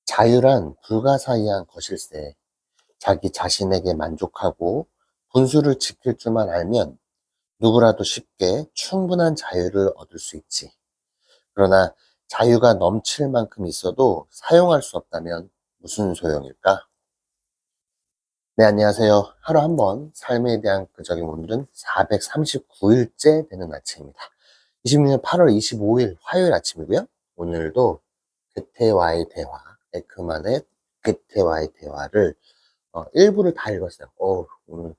자유란 불가사의한 것일세. 자기 자신에게 만족하고 분수를 지킬 줄만 알면 누구라도 쉽게 충분한 자유를 얻을 수 있지. 그러나 자유가 넘칠 만큼 있어도 사용할 수 없다면 무슨 소용일까? 네, 안녕하세요. 하루 한 번 삶에 대한 끄적임. 오늘은 439일째 되는 아침입니다. 2026년 8월 25일 화요일 아침이고요. 오늘도 그태와의 대화, 에크만의 그태와의 대화를 일부를 다 읽었어요. 오늘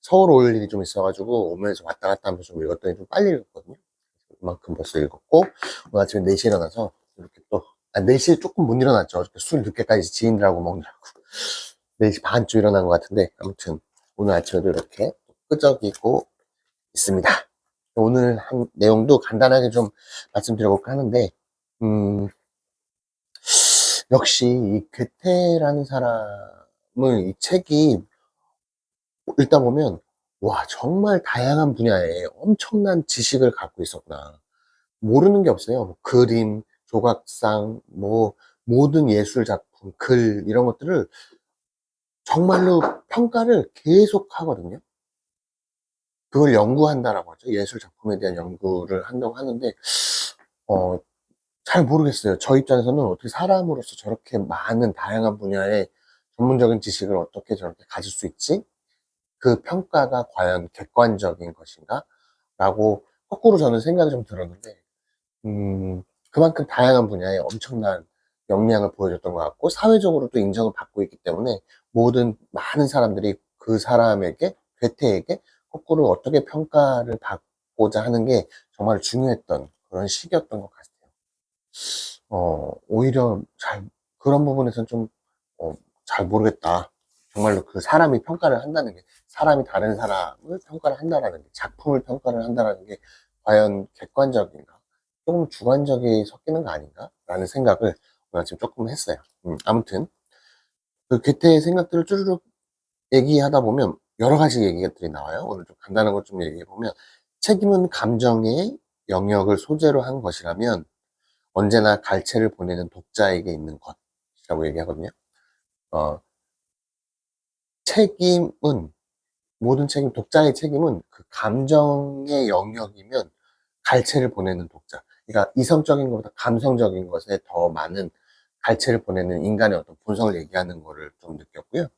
서울 올 일이 좀 있어가지고 오면서 왔다 갔다 하면서 좀 읽었더니 좀 빨리 읽었거든요. 그만큼 벌써 읽었고, 오늘 아침에 4시에 일어나서 이렇게 또, 4시에 조금 못 일어났죠. 어저께 술 늦게까지 지인들하고 먹느라고. 4시 반쯤 일어난 것 같은데, 아무튼 오늘 아침에도 이렇게 끄적이고 있습니다. 오늘 한 내용도 간단하게 좀 말씀드려볼까 하는데, 음, 역시 이 괴테라는 사람을 이 책이 읽다 보면, 와, 정말 다양한 분야에 엄청난 지식을 갖고 있었구나. 모르는 게 없어요. 뭐 그림, 조각상, 뭐 모든 예술 작품, 글 이런 것들을 정말로 평가를 계속 하거든요. 그걸 연구한다라고 하죠. 예술 작품에 대한 연구를 한다고 하는데 어, 잘 모르겠어요. 저 입장에서는 어떻게 사람으로서 저렇게 많은 다양한 분야의 전문적인 지식을 어떻게 저렇게 가질 수 있지? 그 평가가 과연 객관적인 것인가? 라고 거꾸로 저는 생각이 좀 들었는데 그만큼 다양한 분야에 엄청난 역량을 보여줬던 것 같고, 사회적으로도 인정을 받고 있기 때문에 모든 많은 사람들이 그 사람에게, 괴테에게 거꾸로 어떻게 평가를 받고자 하는 게 정말 중요했던 그런 시기였던 것 같아요. 오히려 그런 부분에서는 좀, 어, 잘 모르겠다. 정말로 그 사람이 평가를 한다는 게, 사람이 다른 사람을 평가를 한다라는 게, 작품을 평가를 한다라는 게, 과연 객관적인가? 조금 주관적이 섞이는 거 아닌가? 라는 생각을 오늘 지금 조금 했어요. 아무튼, 그 괴테의 생각들을 쭈르륵 얘기하다 보면 여러 가지 얘기들이 나와요. 오늘 좀 간단한 것 좀 얘기해 보면, 책임은 감정의 영역을 소재로 한 것이라면 언제나 갈채를 보내는 독자에게 있는 것이라고 얘기하거든요. 어, 책임은, 모든 책임, 독자의 책임은 그 감정의 영역이면 갈채를 보내는 독자. 그러니까 이성적인 것보다 감성적인 것에 더 많은 갈채를 보내는 인간의 어떤 본성을 얘기하는 거를 좀 느꼈고요.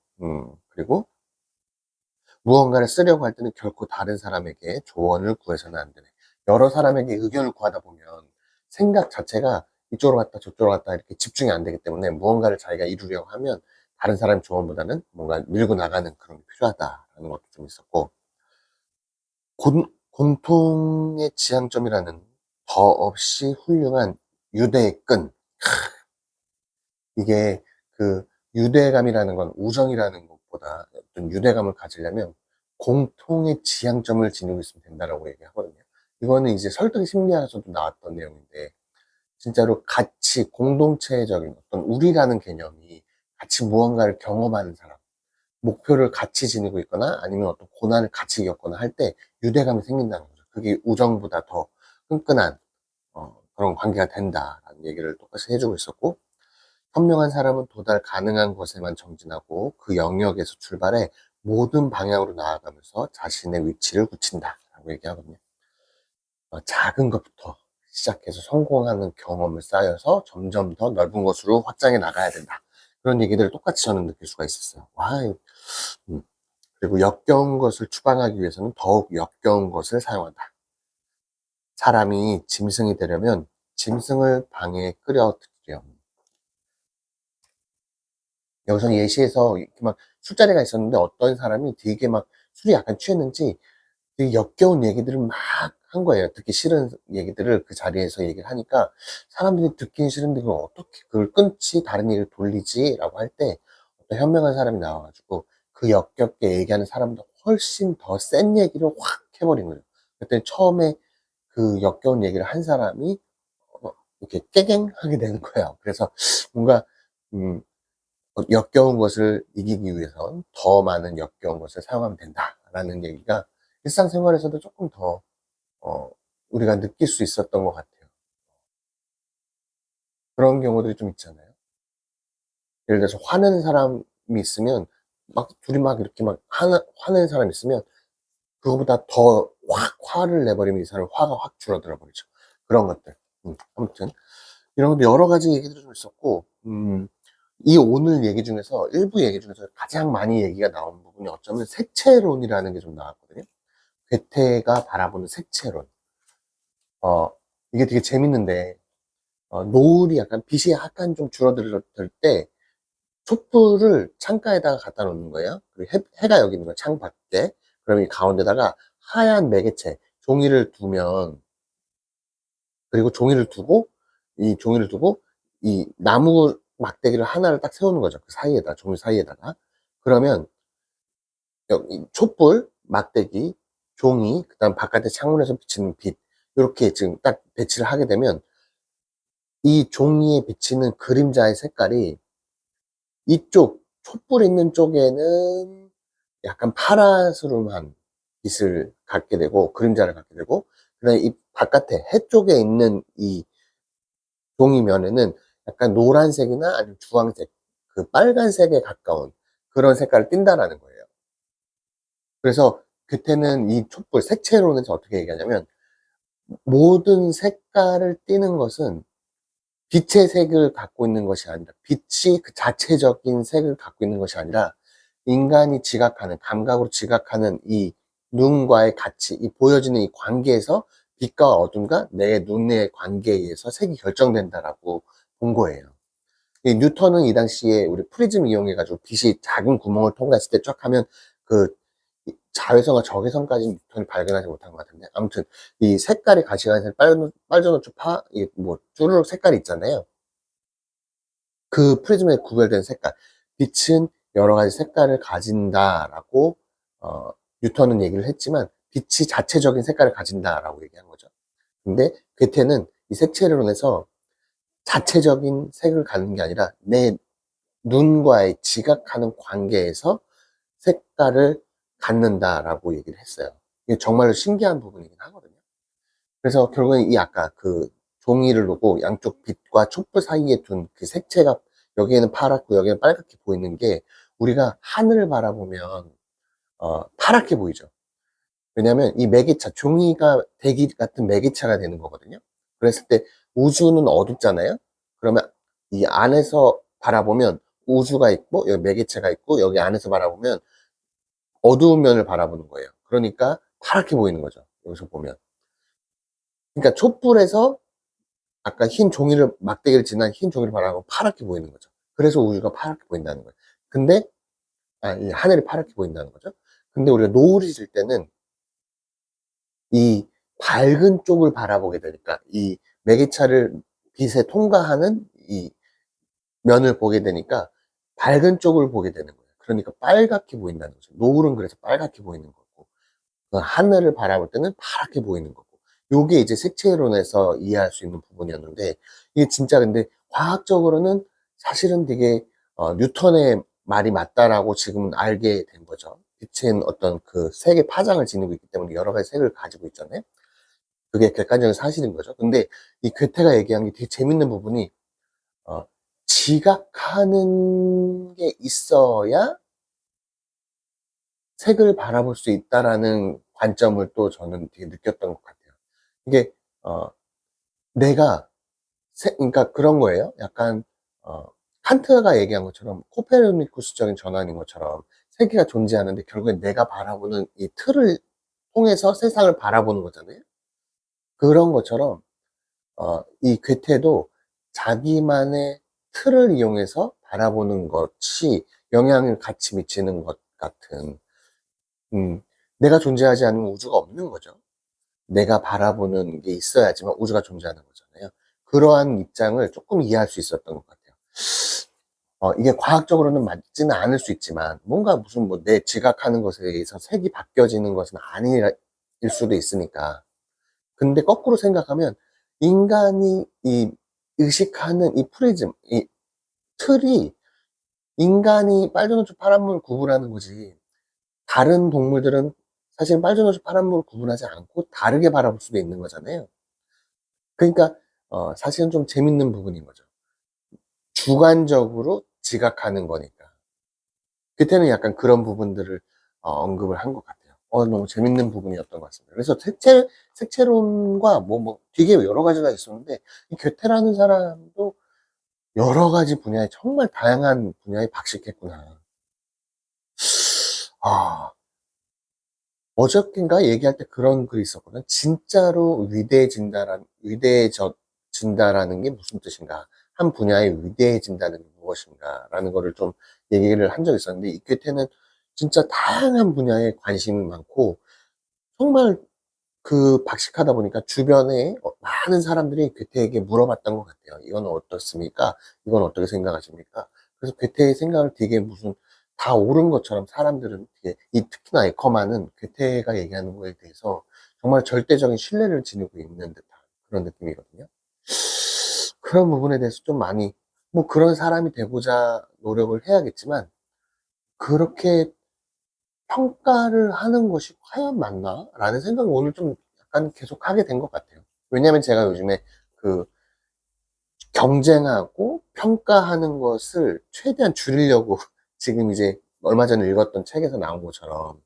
그리고 무언가를 쓰려고 할 때는 결코 다른 사람에게 조언을 구해서는 안 되네. 여러 사람에게 의견을 구하다 보면 생각 자체가 이쪽으로 갔다 저쪽으로 갔다 이렇게 집중이 안 되기 때문에 무언가를 자기가 이루려고 하면 다른 사람 조언보다는 뭔가 밀고 나가는 그런 게 필요하다라는 것도 좀 있었고, 공통의 지향점이라는 더없이 훌륭한 유대의 끈. 이게 그 유대감이라는 건 우정이라는 것보다 어떤 유대감을 가지려면 공통의 지향점을 지니고 있으면 된다라고 얘기하거든요. 이거는 이제 설득 심리학에서도 나왔던 내용인데, 진짜로 같이 공동체적인 어떤 우리라는 개념이 같이 무언가를 경험하는 사람, 목표를 같이 지니고 있거나 아니면 어떤 고난을 같이 겪거나 할 때 유대감이 생긴다는 거죠. 그게 우정보다 더 끈끈한 그런 관계가 된다라는 얘기를 똑같이 해주고 있었고, 현명한 사람은 도달 가능한 곳에만 정진하고 그 영역에서 출발해 모든 방향으로 나아가면서 자신의 위치를 굳힌다라고 얘기하거든요. 작은 것부터 시작해서 성공하는 경험을 쌓여서 점점 더 넓은 곳으로 확장해 나가야 된다. 그런 얘기들을 똑같이 저는 느낄 수가 있었어요. 와, 그리고 역겨운 것을 추방하기 위해서는 더욱 역겨운 것을 사용한다. 사람이 짐승이 되려면 짐승을 방에 끌어들여. 여기서 예시에서 이렇게 막 술자리가 있었는데 어떤 사람이 되게 막 술이 약간 취했는지 되게 역겨운 얘기들을 막 한 거예요. 듣기 싫은 얘기들을 그 자리에서 얘기를 하니까 사람들이 듣기는 싫은데 그걸 어떻게 그걸 끊지 다른 얘기를 돌리지 라고 할 때 어떤 현명한 사람이 나와가지고 그 역겹게 얘기하는 사람보다 훨씬 더 센 얘기를 확 해버린 거예요. 그때 처음에 그 역겨운 얘기를 한 사람이 이렇게 깨갱하게 되는 거예요. 그래서 뭔가 음, 역겨운 것을 이기기 위해선 더 많은 역겨운 것을 사용하면 된다라는 얘기가 일상생활에서도 조금 더 우리가 느낄 수 있었던 것 같아요. 그런 경우들이 좀 있잖아요. 예를 들어서 화내는 사람이 있으면 막 둘이 막 이렇게 막 화내는 사람이 있으면 그거보다 더 확 화를 내버리면 이 사람 화가 확 줄어들어 버리죠. 그런 것들. 아무튼 이런 것도 여러 가지 얘기들이 좀 있었고, 이 오늘 얘기 중에서 일부 얘기 중에서 가장 많이 얘기가 나온 부분이 어쩌면 색채론이라는 게 좀 나왔거든요. 괴테가 바라보는 색채론. 어, 이게 되게 재밌는데, 노을이 약간 빛이 약간 좀 줄어들 때 촛불을 창가에다가 갖다 놓는 거예요. 그리고 해가 여기 있는 거예요. 창 밖에. 그럼 이 가운데다가 하얀 매개체, 종이를 두면, 그리고 종이를 두고, 이 나무 막대기를 하나를 딱 세우는 거죠. 그 사이에다, 종이 사이에다가. 그러면, 여기 촛불, 막대기, 종이, 그 다음 바깥에 창문에서 비치는 빛, 이렇게 지금 딱 배치를 하게 되면, 이 종이에 비치는 그림자의 색깔이 이쪽 촛불 있는 쪽에는 약간 파라스름한 빛을 갖게 되고 그림자를 갖게 되고, 그다음에 이 바깥에 해 쪽에 있는 이 종이면에는 약간 노란색이나 아니면 주황색, 그 빨간색에 가까운 그런 색깔을 띈다라는 거예요. 그래서 그때는 이 촛불 색채론에서 어떻게 얘기하냐면, 모든 색깔을 띠는 것은 빛의 색을 갖고 있는 것이 아니라, 빛이 그 자체적인 색을 갖고 있는 것이 아니라, 인간이 지각하는, 감각으로 지각하는 이 눈과의 가치, 이 보여지는 이 관계에서 빛과 어둠과 내 눈의 관계에 의해서 색이 결정된다라고 본 거예요. 이 뉴턴은 이 당시에 우리 프리즘 이용해가지고 빛이 작은 구멍을 통과했을 때 쫙 하면 그 자외선과 적외선까지 뉴턴이 발견하지 못한 것 같은데, 아무튼 이 색깔이 가시관색 빨주노초 뭐 쭈루룩 색깔이 있잖아요. 그 프리즘에 구별된 색깔, 빛은 여러 가지 색깔을 가진다라고 뉴턴은 얘기를 했지만, 빛이 자체적인 색깔을 가진다라고 얘기한 거죠. 근데 괴테는 이 색채론에서 자체적인 색을 갖는 게 아니라 내 눈과의 지각하는 관계에서 색깔을 갖는다라고 얘기를 했어요. 이게 정말로 신기한 부분이긴 하거든요. 그래서 결국엔 이 아까 그 종이를 놓고 양쪽 빛과 촛불 사이에 둔 그 색채가, 여기에는 파랗고 여기는 빨갛게 보이는 게, 우리가 하늘을 바라보면 파랗게 보이죠. 왜냐하면 이 매개차, 종이가 대기 같은 매개차가 되는 거거든요. 그랬을 때 우주는 어둡잖아요. 그러면 이 안에서 바라보면 우주가 있고 여기 매개체가 있고, 여기 안에서 바라보면 어두운 면을 바라보는 거예요. 그러니까 파랗게 보이는 거죠. 여기서 보면. 그러니까 촛불에서 아까 흰 종이를, 막대기를 지난 흰 종이를 바라보면 파랗게 보이는 거죠. 그래서 우주가 파랗게 보인다는 거예요. 근데, 이 하늘이 파랗게 보인다는 거죠. 근데 우리가 노을이 질 때는 이 밝은 쪽을 바라보게 되니까, 이 매개차를 빛에 통과하는 이 면을 보게 되니까 밝은 쪽을 보게 되는 거예요. 그러니까 빨갛게 보인다는 거죠. 노을은 그래서 빨갛게 보이는 거고, 그 하늘을 바라볼 때는 파랗게 보이는 거고. 요게 이제 색채론에서 이해할 수 있는 부분이었는데, 이게 진짜 근데 과학적으로는 사실은 되게 뉴턴의 말이 맞다라고 지금은 알게 된 거죠. 빛은 어떤 그 색의 파장을 지니고 있기 때문에 여러 가지 색을 가지고 있잖아요. 그게 객관적인 사실인 거죠. 근데 이 괴테가 얘기한 게 되게 재밌는 부분이, 어, 지각하는 게 있어야 색을 바라볼 수 있다라는 관점을 또 저는 되게 느꼈던 것 같아요. 이게, 내가, 그러니까 그런 거예요. 약간, 어, 칸트가 얘기한 것처럼 코페르니쿠스적인 전환인 것처럼 세계가 존재하는데 결국엔 내가 바라보는 이 틀을 통해서 세상을 바라보는 거잖아요. 그런 것처럼, 이 괴테도 자기만의 틀을 이용해서 바라보는 것이 영향을 같이 미치는 것 같은, 음, 내가 존재하지 않으면 우주가 없는 거죠. 내가 바라보는 게 있어야지만 우주가 존재하는 거잖아요. 그러한 입장을 조금 이해할 수 있었던 것 같아요. 이게 과학적으로는 맞지는 않을 수 있지만, 뭔가 무슨 뭐 내 지각하는 것에 의해서 색이 바뀌어지는 것은 아닐 수도 있으니까. 근데 거꾸로 생각하면, 인간이 이 의식하는 이 프리즘, 이 틀이, 인간이 빨주노초 파란물 구분하는 거지, 다른 동물들은 사실 빨주노초 파란물 구분하지 않고 다르게 바라볼 수도 있는 거잖아요. 그러니까 사실은 좀 재밌는 부분인 거죠. 주관적으로 지각하는 거니까. 그때는 약간 그런 부분들을 언급을 한 것 같아요. 너무 재밌는 부분이었던 것 같습니다. 그래서 색채론과 되게 여러 가지가 있었는데, 이 괴테라는 사람도 여러 가지 분야에 정말 다양한 분야에 박식했구나. 아, 어저께인가 얘기할 때 그런 글이 있었거든. 진짜로 위대해진다라는 게 무슨 뜻인가? 한 분야에 위대해진다는 게 무엇인가? 라는 거를 좀 얘기를 한 적이 있었는데, 이 괴테는 진짜 다양한 분야에 관심이 많고, 정말 박식하다 보니까 주변에 많은 사람들이 괴테에게 물어봤던 것 같아요. 이건 어떻습니까? 이건 어떻게 생각하십니까? 그래서 괴테의 생각을 되게 무슨 다 옳은 것처럼 사람들은 되게, 특히나 에커만은 괴테가 얘기하는 거에 대해서 정말 절대적인 신뢰를 지니고 있는 듯한 그런 느낌이거든요. 그런 부분에 대해서 좀 많이, 그런 사람이 되고자 노력을 해야겠지만, 그렇게 평가를 하는 것이 과연 맞나? 라는 생각을 오늘 좀 약간 계속 하게 된 것 같아요. 왜냐면 제가 요즘에 그 경쟁하고 평가하는 것을 최대한 줄이려고 지금 이제 얼마 전에 읽었던 책에서 나온 것처럼,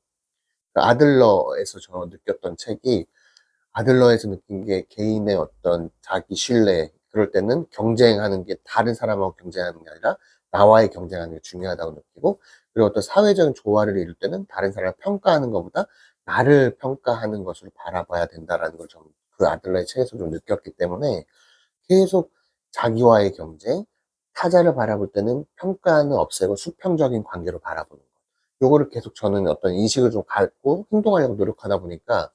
그 아들러에서 저 느꼈던 책이, 아들러에서 느낀 게 개인의 어떤 자기 신뢰, 그럴 때는 경쟁하는 게 다른 사람하고 경쟁하는 게 아니라 나와의 경쟁하는 게 중요하다고 느끼고, 그리고 어떤 사회적인 조화를 이룰 때는 다른 사람을 평가하는 것보다 나를 평가하는 것으로 바라봐야 된다라는 걸 좀 그 아들러의 책에서 좀 느꼈기 때문에, 계속 자기와의 경쟁, 타자를 바라볼 때는 평가는 없애고 수평적인 관계로 바라보는 것. 요거를 계속 저는 어떤 인식을 좀 갖고 행동하려고 노력하다 보니까,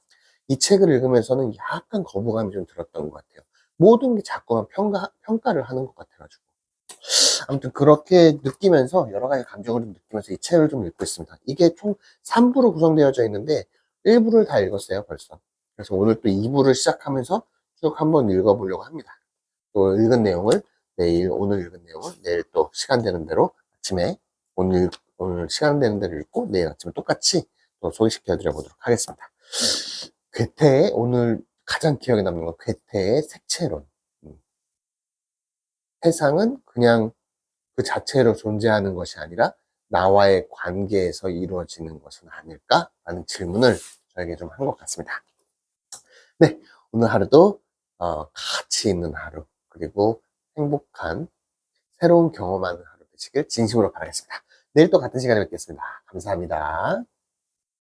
이 책을 읽으면서는 약간 거부감이 좀 들었던 것 같아요. 모든 게 자꾸만 평가를 하는 것 같아가지고. 아무튼 그렇게 느끼면서 여러 가지 감정을 좀 느끼면서 이 책을 좀 읽고 있습니다. 이게 총 3부로 구성되어져 있는데 1부를 다 읽었어요, 벌써. 그래서 오늘 또 2부를 시작하면서 쭉 한번 읽어보려고 합니다. 또 오늘 읽은 내용을 내일 또 시간 되는 대로 아침에, 오늘 시간 되는 대로 읽고 내일 아침에 똑같이 또 소개시켜 드려 보도록 하겠습니다. 괴테의, 오늘 가장 기억에 남는 건 괴테의 색채론. 음, 세상은 그냥 그 자체로 존재하는 것이 아니라 나와의 관계에서 이루어지는 것은 아닐까? 라는 질문을 저에게 좀 한 것 같습니다. 네, 오늘 하루도 가치 있는 하루, 그리고 행복한 새로운 경험하는 하루 되시길 진심으로 바라겠습니다. 내일 또 같은 시간에 뵙겠습니다. 감사합니다.